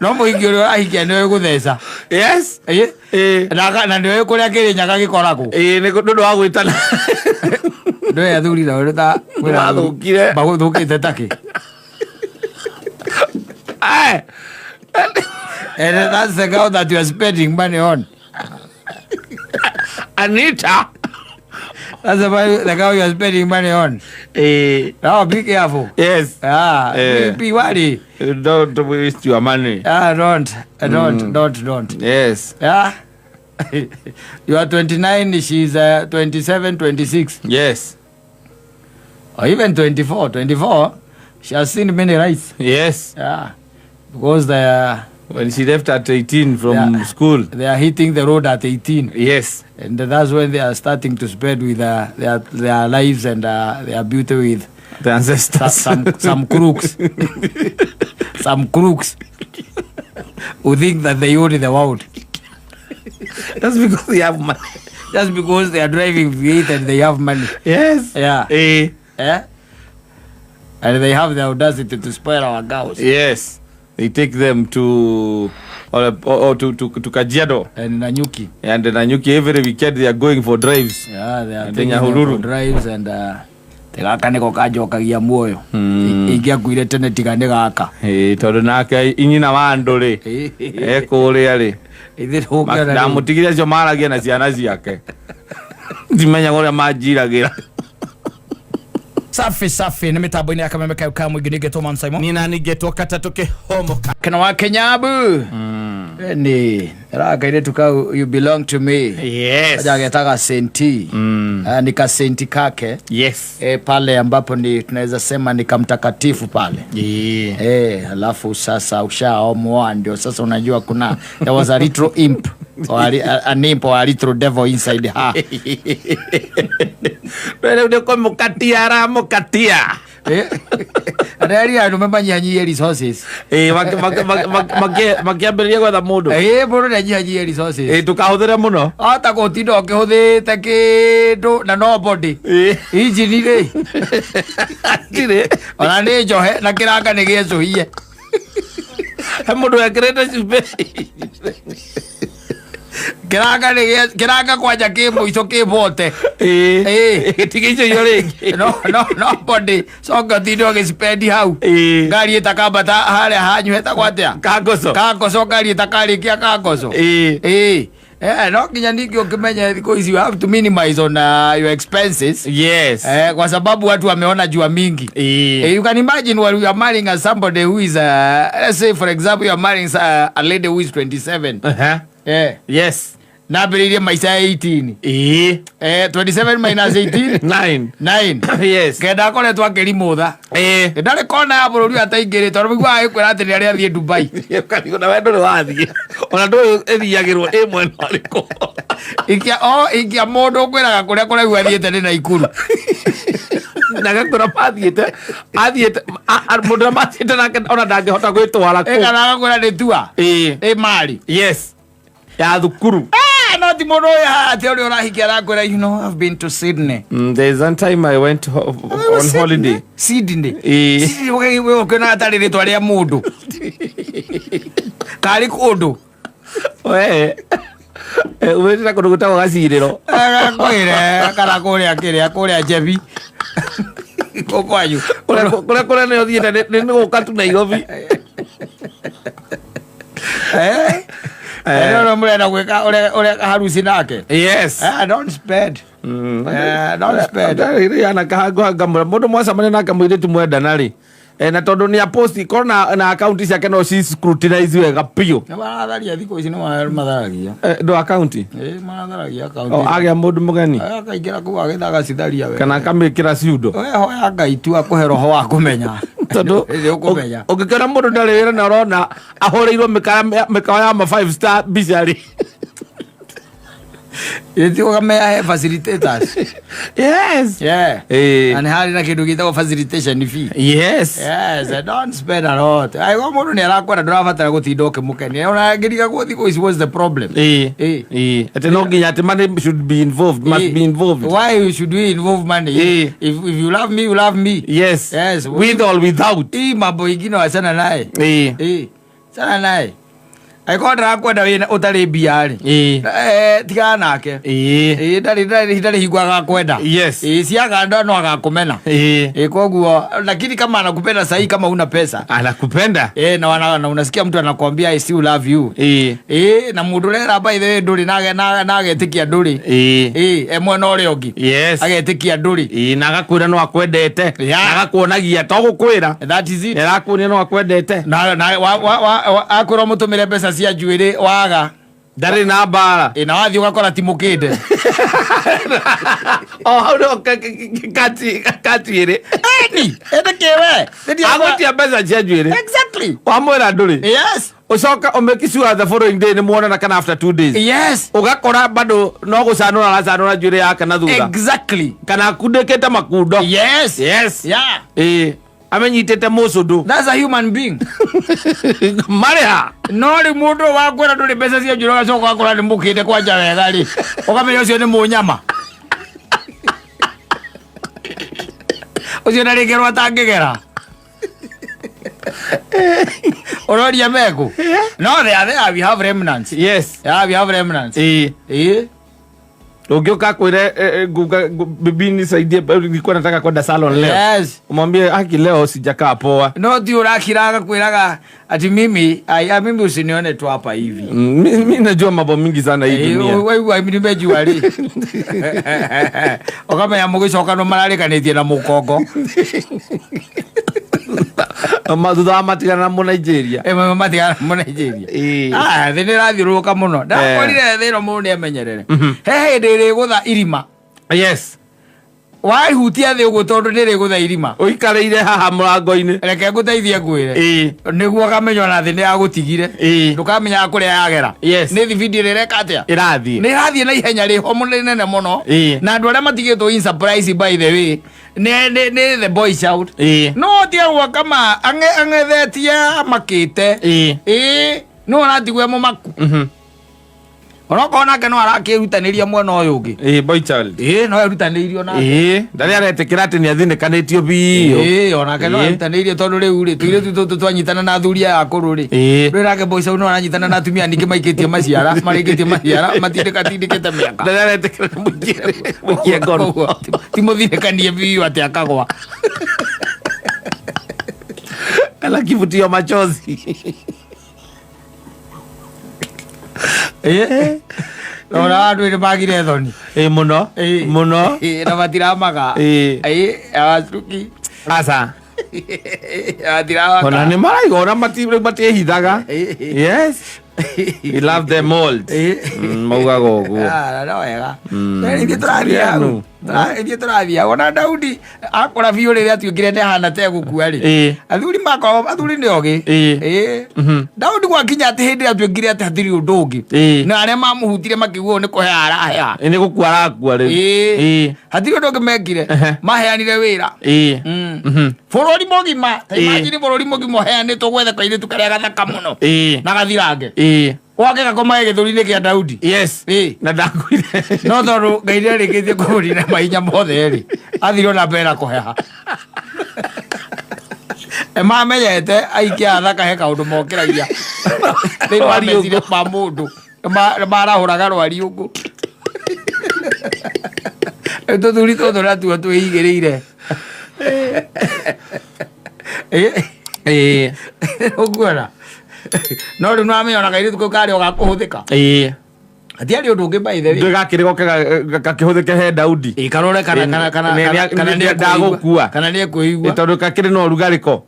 no muingi uri ahikia niwe gutheca. Yes. Na niwe kuria Kirinyaga gikoragwo. Ni ndu wa gwitana. Ndio athuri na uri ta wathukire baguthukite taki. And that's the girl that you are spending money on. Anita. That's the girl you are spending money on. Now be careful. Yes. Be worried. Don't waste your money. Don't. Yes. Yeah. You are 29, she's 27, 26. Yes. Or even 24. 24, she has seen many rights. Yes. Yeah. Because when she left at 18 from school, they are hitting the road at 18. Yes. And that's when they are starting to spread with their lives and their beauty with the ancestors. Some crooks. Some crooks who think that they own the world. That's because they have money. Just because they are driving V8 and they have money. Yes. Yeah. Yeah. And they have the audacity to spoil our girls. Yes. They take them to Kajiado and Nanyuki. And Nanyuki every weekend they are going for drives. Yeah, they are taking for drives and tegakaniko kajokagia muoyo. Ingiakuire tene tigane gaka. Tondu nake inyina wa nduri. Kuria ri. Ndamutigire acio maragia na ciana ciake. Ndimenya gore majiragira. Safi ni mitambo-ini ya Kameme ka mwingine geto man Simon. Nina ni geto katatoke homo kana wa Kenyabu. Ni raka ile tukao you belong to me. Yes. Aja getaka senti. Ni ka senti kake. Yes. Pale ambapo ni tunaweza sema ni kamtakatifu pale. Alafu sasa ushaomoa ndio sasa unajua kuna there was a little imp or an imp or a little devil inside her. Pero de como katia Adari anu memanyanyie resources. Makiambiria gwetha mundu. Mundu nanyanyie resources. Tukahuthira muno. Ata gutinda ukihuthite kindu na nobody. Injini ri. Atire. Ona ni njohe na kiranga ni giecuhie. He mundu ekirite cibe. Kiranga kwanja kimuico kibote. Gitigicio yo ringi. Nobody. Songa tindo gispendi hau. Ngari itakambata haria hanyu heta kwatia. Kagoso ngari itakarikia kagoso. No kinya niki ukimenya because you have to minimize on your expenses. Yes. Kwa sababu watu wameona jua mingi. You can imagine when you are marrying somebody who is let's say for example you are marrying a lady who is 27. Yes. Na beriria maisa 18. 27 minus 18 9. Yes. Kenda kone twakerimutha. Ndari kona ya bururi ataingire tondu migwa akwira ati ni ari athie Dubai. Kana wendo ni wathie. Ona ndu ethiagirwo mwena ariko. Ikia mundu kwiraga kuria kuraigu athiete ni Naikuru. Nagakora pathiete mundu mathiete nake ona ndangihota gwitwara ku. Kana kwira ni tua. Mari. Yes. Ya thukuru. No ti mono ya te ori orahikia kwira you know I've been to Sydney. There's one time I went on holiday. Sydney. We okena atari ritwa ria mundu. Kari kundu. Uwetera kundu gutagwo Gaciriro. Kwire kana kuria Jebi. Kokwanyu. Kule ni othiete ni guka tu Nairobi. No murenda gwika ure harusi nake. Yes. Don't spend. Don't spend. Yana kahanga mundu mwacamania nake mwiritu mwendana ri. Na tondu ni post kona na account ciake no ci scrutinize wega pio. Na baratharia thiko ici no matharagia. Do account. Matharagia account. Agia mundu mugeni. Akaingira ku agithaga citharia wega. Kana kamikira ciundo. Hoya Ngai tu akuhe roho wa kumenya. Tondu ukikira mundu ndari wira na urona ahoreirwo mikawa ya ma 5 star bishari. Yeti ukamea facilitators. Yes. Yeah. And hari na kindu gitagwo facilitation fee. Yes. Yes, I don't spend a lot. I go mundu ni arakwenda ndurabatara gutinda ukimukenia. Ona ngiriga guthi ko is what's the problem. Ate no nginya ate money should be involved, must be involved. Why should we involve money? If you love me, you love me. Yes. Yes. With or without. Mambo ingine wasana naye. Sana naye. Aikonda kwenda wina utari biari. Tiga nake. Ndari higwaga kwenda. Yes. Siaga ndo agakumena. Koguo lakini kama anakupenda sahi kama una pesa. Anakupenda? Na unasikia mtu anakuambia I still love you. Na mundu rera by the way nduri na agetikia nduri. Mwana uri ongi. Yes. Agetikia nduri. Na agakwira no akwendete. Na agakuonagia to gukwira. That is it. Arakuonia no akwendete. Na akura mutumire pesa cia njuire waga ndari na bara na wathi ugakora timukinde no kati ire kewe agotia pesa cia njuire exactly wamwira nduri yes ucoka umekisua the following day ni muonana kana after 2 days yes ugakora bado no gucanura aracanura njuire yake na thutha exactly kana kundekete makundo yes yeah amenyitete mucudu. That's a human being. Mareha no ri mundu wakwira nduri pesa cia njuro gacoka akora ni mukinde kwanja wega ri ukamenya ucio ni munyama ucio nari gerwa tangigera ororia meku no we have remnants. Yes, we have remnants. Ugioka kwire bibi nisaidie nilikuwa nataka kwenda salon leo. Yes. Umwambie haki leo sijakaa poa. No ti urakiraga kwiraga ati mimi usinione tu hapa hivi. Mimi najua mambo mingi sana hii dunia. Wewe nimejua ri. Okamenya mugicoka no mararikanithie na mukongo. Thutha matigana na Nigeria. Matigana na Nigeria. Thini rathiuruka muno. Ndakorire thino mundu ni amenyerere. He ndiri gutha irima. Yes. Waihutia thi uguo tondu ndiri gutha irima. Uikareire haha murango-ini. Reke nguteithie ngwire. Niguo kamenywa na thini yagutigire. Ndukamenya kuria yagera. Ni video ireka atia? Irathie. Ni irathie na ihenya ri ho munene muno. Na andu aria matigitwo in surprise by the way. Ne the boy shout. No tia wa kama angethetia makite. No aratigwe mu maku. Onokona ke no arakirutaniria mwena uyu ungi. Boy child. No arutanirio na. Ndari aretekira ati ni athinekanitio biyo. Onake no arutanirio tondu riu ri tuire tu twanyitana na thuria akuru ri. Rira boy shout no aranyitana na atumia ningi maikitie maciara marikitie maciara matindikatindikite miaka. Ndari aretekira mukie ngono. Timothinekanie biyo ati akagwa. Ala kivutio machozi. Ora andu ni magire thoni muno muno na matiramaga awacuki asa atiraga ona ni maraiga ora matihithaga. Yes, we love them all. Mauga gogo no wega ni turathia Ithie turathia ona Daudi akora biu riria atuikire ne hana te gukua ri athuri makwa athuri ni ogi Daudi gwakinya ati hindi atuikire ati hatiri undu ungi na aria mamuhutire makiguo ni kuhe arahea ni gukua arakua ri hatiri undu ungi mekire maheanire wira bururi mugima imagine bururi mugima heanitwo gwethe kairitu karia gathaka muno na gathirange wake gakoma githuri-ini kia Daudi. Yes. Na ndakuire no tondu Ngai nĩarĩkĩtie kũmũnina mainya mothe rĩ athire ona mbere kũheha mamenyete aikia athaka he kaũndũ mokĩragia thĩinĩ wa meciria ma mũndũ marahũraga rwariũngũ tũthuri tũtũ natuo twĩigĩrĩire ũguona no riu namenya ona kairitu kau kari gakuhuthika hatiari undu ungi by the way ndugakire goke gakihuthike he Daudi karore kana ni ndagukua kana ni kuigua tondu kakire no rugariko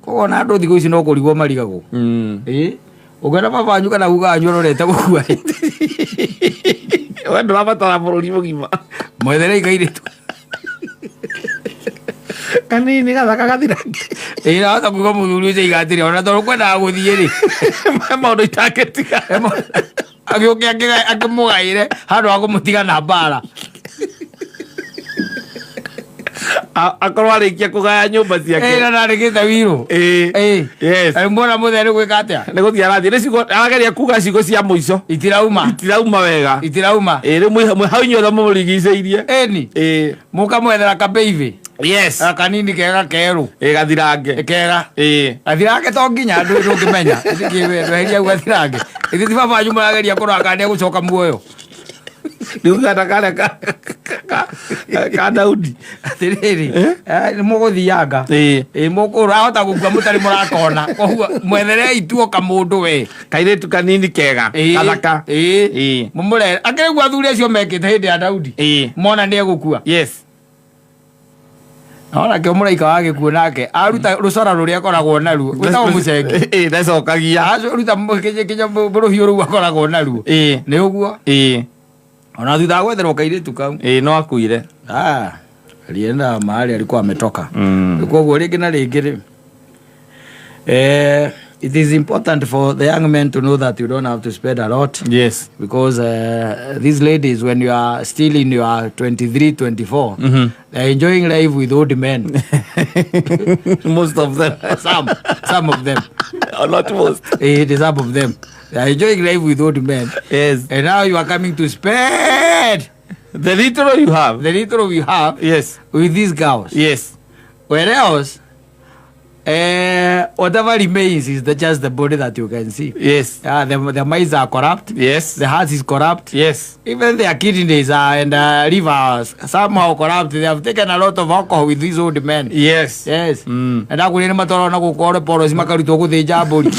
koguo na andu thiku ici no kurigwo marigagwo ugenda babanyu kana uganyu rorete gukua we ndurabatara bururi mugima mwethere ikairitu kanini gathaka gathirange na hata kuga muthuri ucio igatire ona tondu kwendaga guthie ri maundu itaketiga agioke akimugaire handu ha kumutiga na mbara akorwo arikia kugaya nyumba ciake na narigite wiru yes mbona mutheri gwika atia ni guthie arathie ni cigo arageria kuga cigo cia muico itirauma wega itirauma ri mwe hau inyuothe mumurigicĩirie mukamwethera kabeivi Yes. Kanini kega keru. Gathirange. Kega. Gathirange to nginya andu ndungimenya. Weheria gathirange. Ithi baba nyu marageria kuranga ndia gucoka muoyo. Ndigata kale ka Daudi. Atiriri. Ni muguthianga. Mukura gukua mutari murakona. Koguo mwethere ituo kamundu we. Kairetu kanini kega. Kathaka. Mumure akegua athuri acio mekite hindi ya Daudi. Mona ni egukua. Yes. Ona ke muraika wage kuo nake aruta rucora ruria akoragwo naruo witagwo mucenge ndacokagia aruta kinya buruhiu ru akoragwo naruo ni uguo ona thutha gwetherwo kairitu kau no akuire alienda mahali alikuwa ametoka koguo ringi na ringi it is important for the young men to know that you don't have to spend a lot. Yes. Because these ladies, when you are still in your 23, 24, they're enjoying life with old men. Most of them. Some of them. Not most. Some of them. They're enjoying life with old men. Yes. And now you are coming to spend the little you have. The little you have. Yes. With these girls. Yes. Where else? Whatever remains is just the body that you can see. Yes. The minds are corrupt. Yes. The heart is corrupt. Yes. Even their kidneys and livers somehow corrupt. They have taken a lot of alcohol with these old men. Yes. Yes. And akuri matoro na gukore poro simakaruto guthija mburi.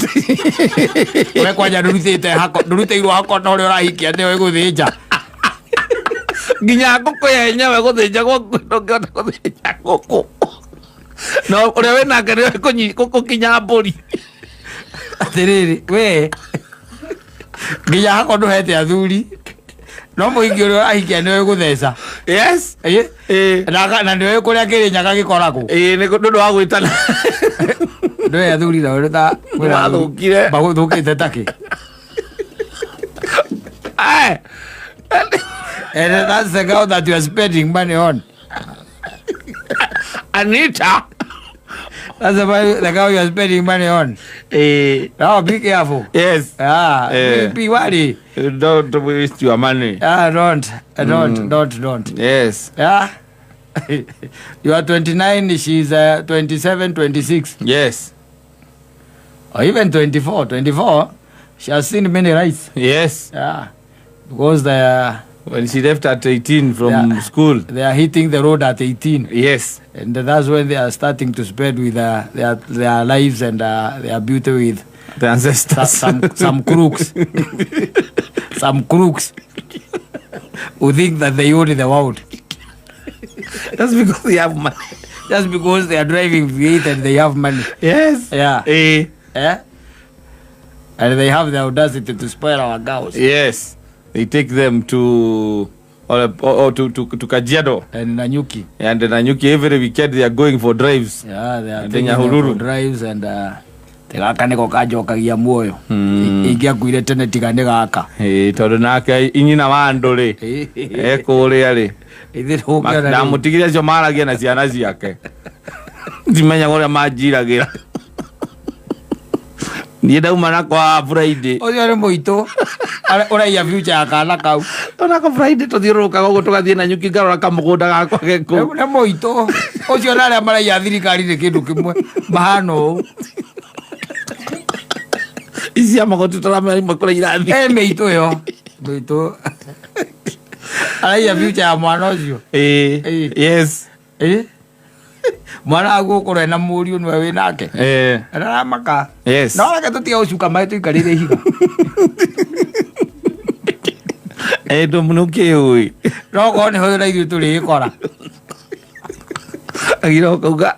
We kwanja ndurute irwo hako no ri urahikia ne we guthija. Nginya ngoko ya nyawe guthija guthija ngoko. No, ore we na kare ko kinya mburi. Atiriri we nginya hako nduhete athuri no muingi uri ahikia niwe gutheca. Yes. Na niwe kuria kirinyaga gikoragwo. Ni ndu wa gwitana. Ndu athuri na uri ta wathukire baguthukite taki. And that's the girl that you are spending money on. Anita. That's the girl you are spending money on. Now be careful. Yes. Be worried. Don't waste your money. Don't. Yes. Yeah. You are 29, she's 27, 26. Yes. Or even 24. 24, she has seen many rights. Yes. Yeah. Because when she left at 18 from school, they are hitting the road at 18. Yes. And that's when they are starting to spend with their lives and their beauty with the ancestors. Some crooks. Some crooks who think that they own the world. Just because they have money. Just because they are driving V8 and they have money. Yes. Yeah. Yeah. And they have the audacity to spoil our girls. Yes. They take them to to Kajiado and Nanyuki. And Nanyuki every weekend they are going for drives. Yeah, they are taking for drives and tegaka niko kajokagia muoyo. Ingia kuire tene tigane gaka. Tondu nake inyina wa nduri. Kuria ri. Na mutigiria cio maragia na ciana ciake. Ndimenya uria manjiragira. Ni ndauma na kwa Friday. Oyo ari muito. Uraia future ya kana kau. Ona ko Friday tuthiuruka gogo tugathie na Nyuki ngarora kamugunda gakwa geko. Ne muito. Ocio nare maraia thirikari ri kindu kimwe. Mahano. Isi amagotu tara makora irathi. Meito yo. Meito. Araia future ya mwana ucio. Yes. Mwana agukura na muriu niwe wi nake. Aramaka. Yes. No reke tutia ucuka mai tuikarire higa. Ndo munuke ui. No ko ni hoira ithu turi ikora. Agiro kauga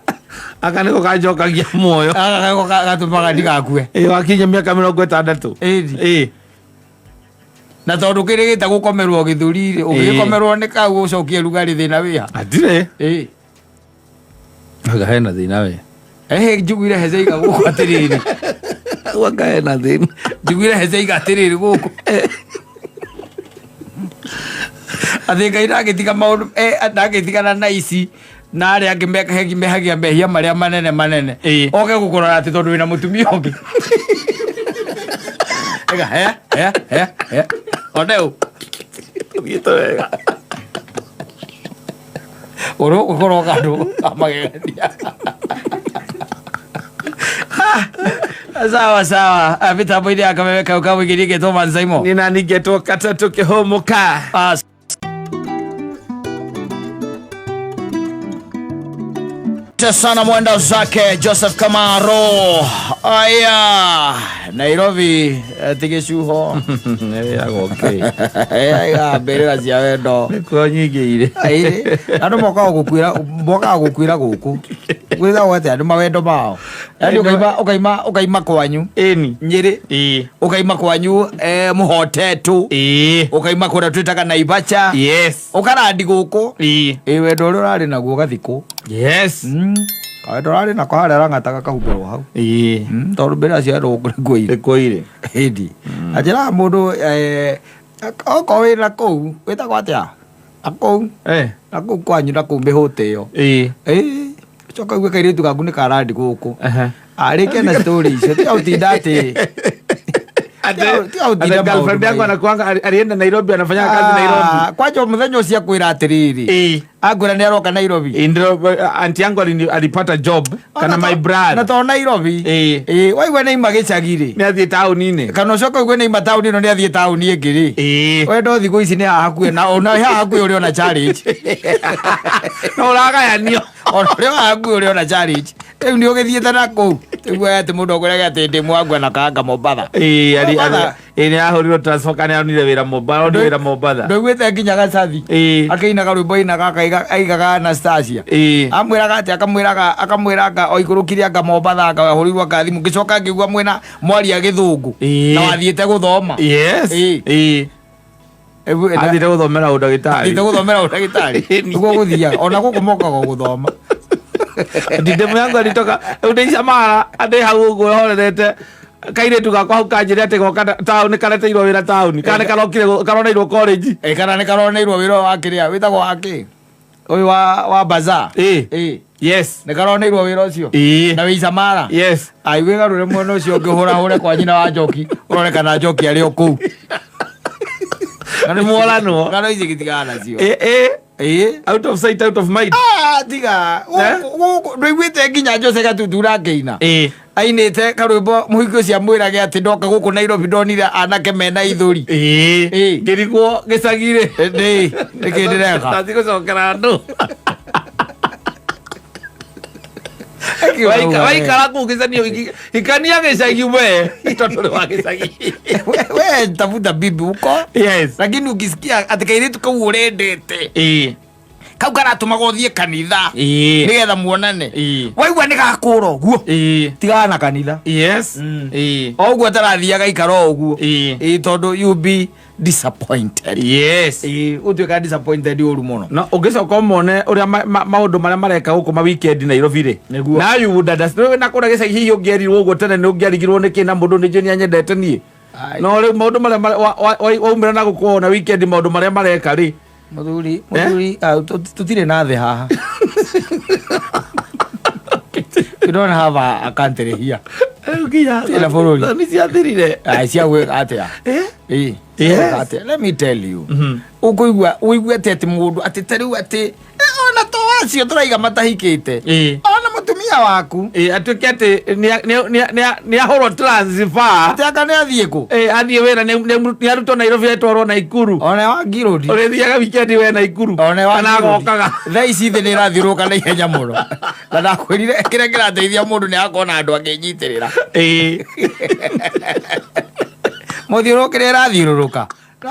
akane ko kajokagia muoyo. Aka ko gatumaga ndigakue. Wakinya miaka 60. Na tondu kirigita gukomerwo githuri ugikomerwo ni kau ucokie rugari thina wiha. Atire. Aga hena thina we. Njugire hezeiga guku atiriri. Waka hena thina. Njugire hezeiga atiriri guku. Athinga iragitika maundu ndagitikana na ici na aria angi mehagia mehia maria manene oke gukorora ati tondu wina mutumia ungi ega odeu gito wega Oro kado amagedia. Sawa vita bwidi akameweka ukawa gidike Thomas Zaimo nina nigeto katatu kehomuka sana mwenda zake Joseph Kamaro. Aya Nairobi tigeshuho okay aya berera cia wendo ko nyingire aire andu moka gukwira guku gwitha wote andu mawendo mao yani ukaima kwanyu eni Nyeri ukaima kwanyu muhotetu ukaima kura twitaga Naivasha ukarandi guku wendo uri urari naguo gathiku kawendo rari na kware rangataga kahumbirwo hau tondu mbira cia ngoire hindi ajira mundu oko wira kuu witagwo atia akuu akuu kwanyu na kumbe hote yo coka gwe kairitu gaku ni karandi guku arike na story icio ti utinda ati girlfriend yangu anakuanga alienda Nairobi anafanya kazi Nairobi kwacho muthenyo ucio kwira atiriri agwira ni aroka Nairobi ndio anti yangu alipata job kana my brother na to Nairobi waigwe ni magicagire ni athie tauni-ini kana coka gwe ni matauni ino ni athie tauni ingiri we ndo thiku ici ni hakuhe na ona hakuhe uri ona challenge no uragayanio ona uri hakuhe uri ona challenge riu ni ugithiete na kuu tigwe ati mundu ogurega ati ndi mwangwa na kanga Mombasa ni ahuriro transfer kana anire wira Mombasa ndo wira Mombasa ndogwete nginya gacathi akainaga rwimbo inaga aigaga Anastasia amwiraga ati akamwiraga oikurukire anga Mombasa akahurirwa kathimu gicoka ngigua mwena mwari agithungu na wathiete guthoma athire guthomera udagitari niguo guthia ona guku mokaga guthoma ndidemu yangu alitoka udeisha mara ade hau uguo horerete kairetu gakwa hau kanjire ati goka tauni kareteirwo wira tauni kana karoneirwo college kana ni karoneirwo wira wa kiria witagwo waki uyu wa bazaar yes ni karoneirwo wira ucio na wica mara ai wigarure mwena ucio ngihura kwa nyina wa Njoki urone kana Njoki ari o kuu kana mwolano kana ici gitigana cio out of sight out of mind tiga ndwigwite nginya Jose Gatutura ngeina ainite karwimbo muhingo cia mwirage ati ndoka guku Nairobi ndonire anake mena ithuri ngirigwo gicagire nikindireka nati gucokera andu waikara kuu gicanio ikania gicagi we tondu ri wa gicagi we tafuta bibi uko lakini ukisikia ati kairitu kau urendete kau karatumagwo uthie kanitha nigetha muonane waigua ni gakura uguo tigana na kanitha oguo atarathiaga ikara uguo tondu you be disappointed utuika disappointed uru muno no ugicoka umone uria maundu maria mareka guku ma weekend Nairobi ri na you would understand na kura gicagi hihi ungerirwo uguo tene ni ungerigirwo ni kina mundu ni je ni anyendete nie no ri maundu maria waumira na guku na weekend maundu maria mareka ri muthuri tutire na the haha you don't have a country here ila forori ni ciathirire cia we atia let me tell you ukuigua uigua ati mundu ati tariu ati ona to acio turaiga matahikite ona mutumia waku atuike ati ni ahoro transfer ati aka ni athie ku athie wira ni arutwo Nairobi etwarwo Naikuru ona wa ngirodi urithiaga weekend we Naikuru kana gokaga thaa ici thi ni rathiruka na ihenya muno na ndakwirire kire kirateithia mundu ni akona andu akinyitirira muthiurukire rathiururuka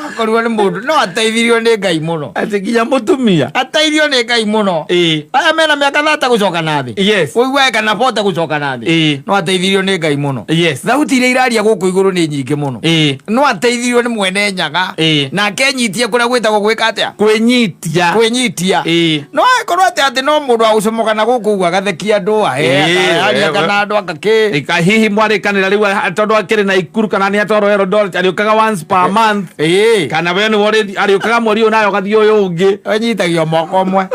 akorwo ni mundu no ateithirio ni Ngai muno ati nginya mutumia ateithio ni Ngai muno aya mena miaka 30 gucoka nathi uigua kana 40 gucoka nathi no ateithirio ni Ngai muno thauti iria iraria guku iguru ni nyingi muno no ateithirio ni mwene nyaga na kenyitie kuria gwitagwo gwika atia kwinyitia no akorwo ati no mundu agucomoka na guku ugwa gathekia andu aria kana andu akake hihi mwarikanira riu tondu akiri Naikuru kana ni atwaro Eldoret ariukaga once per month kana we ni wori ariukaga mweri uyu nayo gathio uyu ungi anyitagio moko mwe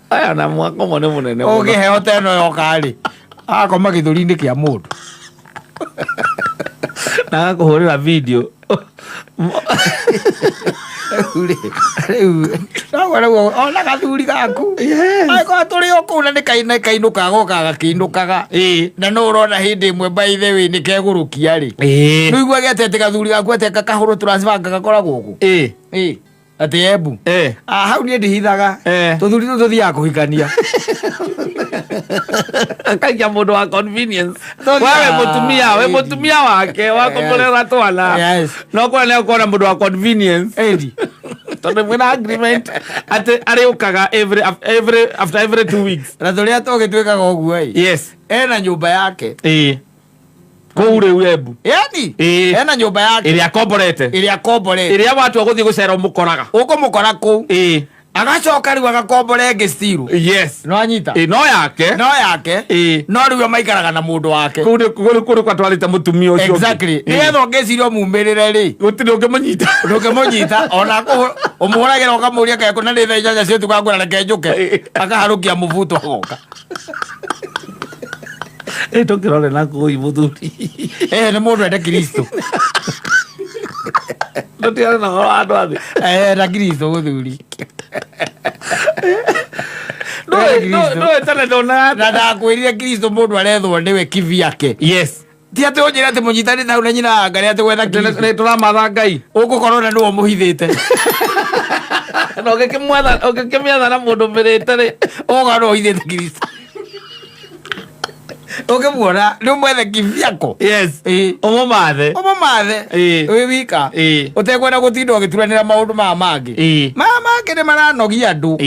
aya na mwako mone munene ugiheo teno yokari akoma githuri-ini kia mundu na kuhurira video ona gathuri gaku aiko turi oku na ni kainukaga okaga kiinukaga na no urona hindi imwe by the way ni kegurukia ri no igwa getete gathuri gaku ate kakahuru transfer gagakoragwo guku ati ebu hau ni ndihithaga tuthuri tuthiaga kuhikania akaja mundu wa convenience we mutumia wake wakombolera twana no kwa ne ukona mundu wa convenience tondu mwina agreement ati ariukaga after every 2 weeks na thuria tugitwikaga uguo yes ena nyumba yake kuure webu yani ena nyumba yake iria komborete iria watu aguthii gucera umukoraga ukumukora ku agacoka riu agakombora ngi stiru yes no anyita no yake no riu maikaraga na mundu wake kuri kwa twarite mutumia ucio exactly nigetha ngeciria mumirire ri gutiri ungimunyita ona umuhuragira ukamuria kae kuna ni thenya cio tukagura reke njuke akaharukia muvuto agoka tokirore na koi muthuri ni mundu ende Kristo ndotiara na andu athi na Kristo guthuri no tana dona na ndakwirire Kristo mundu arethwo niwe kivi yake yes ti ati unjira ati munyitani thau na nyina ngari ati gwetha Kristo turamatha Ngai ugukorwo na niwe muhithite no gikimwetha na mundu mirite ri ugano uhithite Kristo ukimuona ni mwethe kivi yako yes umumathe wi wika utekwenda gutinda ugituranira maundu mangi ni maranogia andu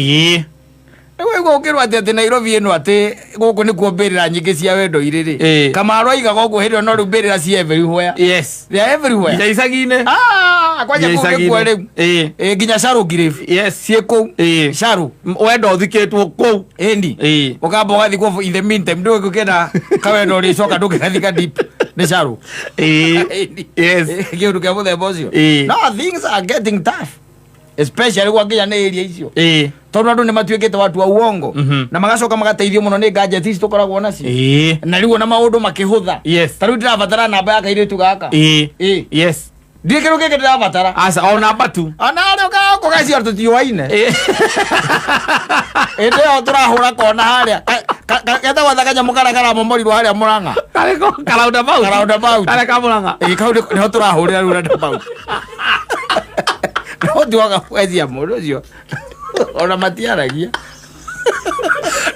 Niwe ukirwa ati Nairobi ino ati guku ni kuombirira nyingi cia wendo iriri Kamaro aigaga uguo hirio no rumbirira cia everywhere yes they are everywhere jaisagine kwaje kugekwa riu nginya Sharu Grave yes cieko Sharu wendo uthiketwo ku endi ukamba ugathi ku in the meantime ndio gukena kawendo ri coka ndugathika deep ni Sharu yes kiundu kia muthemba ucio no things are getting tough especially kwa nginya ni area icio tondu andu ni matuikite watu wa uongo na magacoka magateithio muno ni gadget ici tukoragwo nacio na riu na maundu makihutha tariu ndirabatara namba ya kairitu gaka yes ndikiru kike ndirabatara asa o namba tu ana ri uka gacio tutiwaine ndio turahura kona haria keta watha kanya mukarakara momorirwo haria Murang'a kariko karaundabout kare ka Murang'a kaundi no turahurira roundabout no ndiwaga kwethia mundu ucio ona matiaragia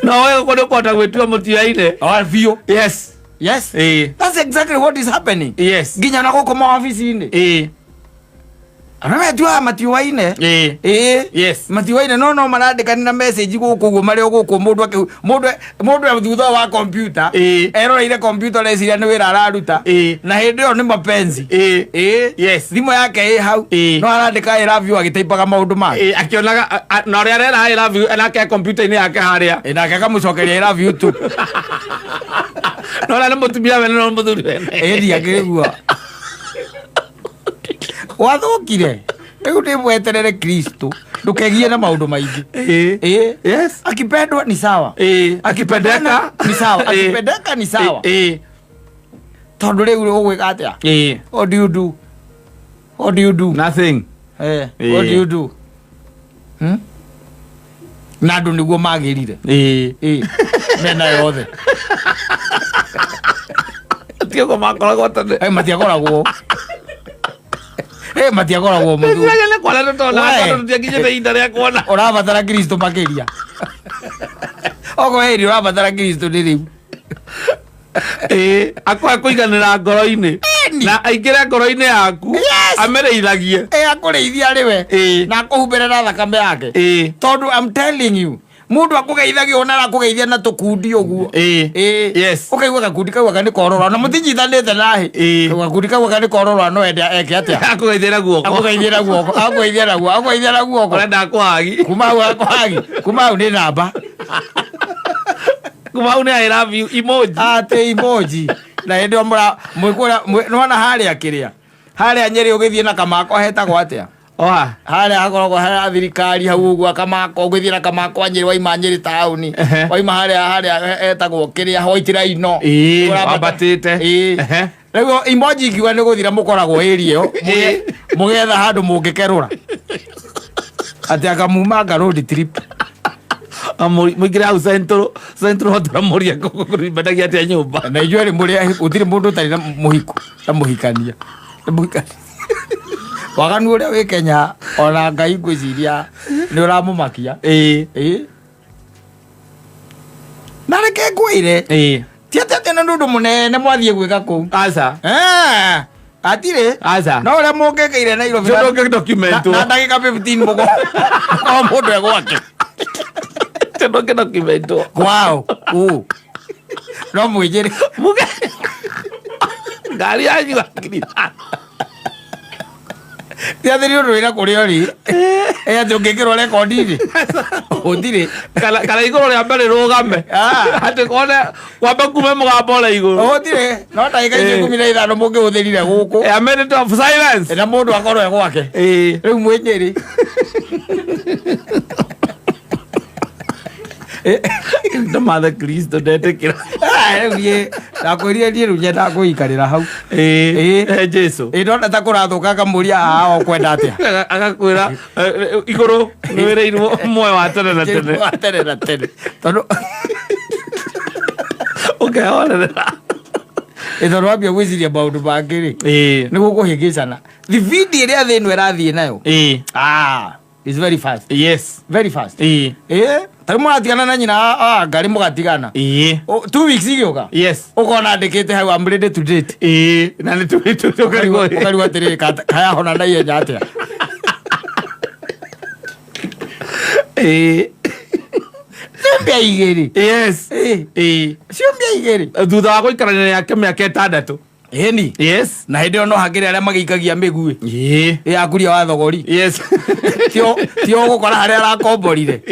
no wewe kodi kota gwetua mutiaine view yes that's exactly what is happening ginya na guko ma office-ini ana tua matiwaine yes matiwaine no marandikana message guku mario guku mundu thutha wa computer eroreire computer reciria ni wira araruta na hindi yo ni mapenzi yes thimo yake hau no arandika I love you agitaipaga maundu make akionaga na ria rera I love you na ke computer ini yake haria na ke kamucokeria I love you tu no la mutumia wene no muthuri wene ndi akirigua wathukire riu ndi mweterere Kristo ndukegie na maundu maingi yes akipendwa ni sawa akipendeka ni sawa tondu riu ugwika atia what do you do nothing what do you do na andu niguo magirire mena yothe tigo makoragwo tane matiakoragwo matiakoragwo muthu ndigele kwala totona ndigije inda ria kuona urabatara Kristo makiria oko urabatara Kristo ni riu akwa kuiganira ngoro-ini na aingira ngoro-ini yaku amereithagie akureithia riwe na akuhumbira na thakame yake tondu I'm telling you mundu akugeithagio na akugeithia na tukundi uguo yes ukaigua gakundi kau gaka ni korora na mutinyithanite nahi gakundi kau gaka ni korora no ende eke atia akugeithira guoko urenda kwagi kuma hau ni namba kuma hau ni I love you emoji na ndio mwikura nona haria kiria haria Nyeri ugithie na Kamako hetagwo atia haria hakoragwo haria thirikari hau uguo Kamako ugithie na Kamako Nyeri waima Nyeri tauni waima haria hetagwo kiria hoitira ino wabatite riu emoji kiwa ni guthira mukoragwo area yo mugetha handu mungikerura ati akamumanga road trip muigire hau centro hotora muria kurimbandagia atia nyumba na ijuere muria utiri mundu tari na muhiku na muhikania waganu uria wi Kenya ona Ngai ngwiciria ni uramumakia na reke ngwire ti ati na nundu munene mwathie gwika kuu aca atire aca no uria mungekeire Nairobi ndoke document na ndagika 15 mugo o mundu egwake ndoke document wow no mwijiri muge ngari yanyu akirita ya thiri urwira kuria ri ati ungikirwo rekondi-ri uthiri kana iguru ria mbere rugame ati kone kwamba kume mugambo ora iguru uthiri no ndagika 15 mungiuthirire guku a minute of silence na mundu akorwo egwake riu mwinyiri ndo mathe Kristo ndetikira ye nakwirie ndiä rä u nyenda gå ikarä hau Jesu ndona ta kå rathå kamuria ao kwenda atä agakwä ra igå rå nä wä rä mwe wa tene na tene tene na tene tondå å kehorerera tondå wambia gwä ciria maå ndå mangä rä nä gå kå hä ngä cana thibindi ä rä a thä ä no ĩrathiĩ nayo is very fast. Yes. Very fast. Tari mwatigana na nyina ngari mugatigana. 2 weeks igioka. Yes. Ukona ndikite hau I'm ready to date. Na ni tu ukari watire kaya hona na yenya atia. Simbia igiri. Yes. Simbia igiri. Thutha wa guikarania yake miaka 6. Eni. Yes. Na hindi ono hagire aria magikagia migui. Akuria wa thogori. Yes. Tio gukora haria arakomborire.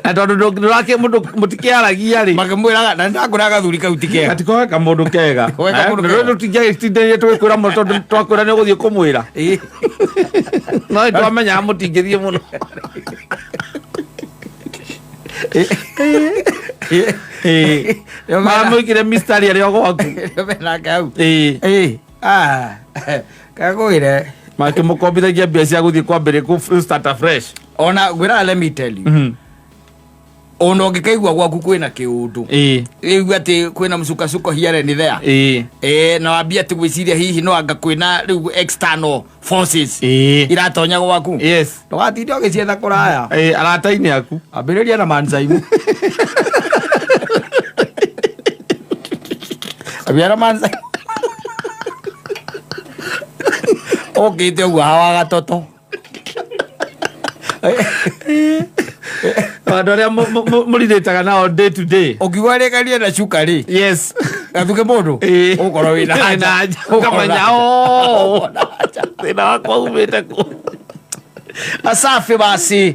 Na tondu ndurake mundu mutikiaragia ri makimwiraga na ndakura gathuri kau tikega atikoe ka mundu kega ndu tigia twikwira mundu tondu twakwira ni guthie kumwira no twamenya mutingithie muno mamwikire mistari aria gwaku nake hau kagwire makimukombithagia mbia cia guthie kwambere ku start fresh ona gwira let me tell you ono ngikaigua gwaku kwina kiundu riu ati kwina msuka hiare ni there na wambia ati gwiciria hihi no anga kwina riu external forces iratonya gwaku yes ndũgatinde ũgĩcietha kũraya arata-inĩ aku ambĩrĩria na manzaimu abiara manzaimu okĩte ũguo hawa gatoto andu aria muriritaga nao day to day ukiuga rĩkarie na cukari yes gathuke mũndũ ũkorwo wĩna haja ũkamenya thĩna wakwa umĩte kũ asafi basi.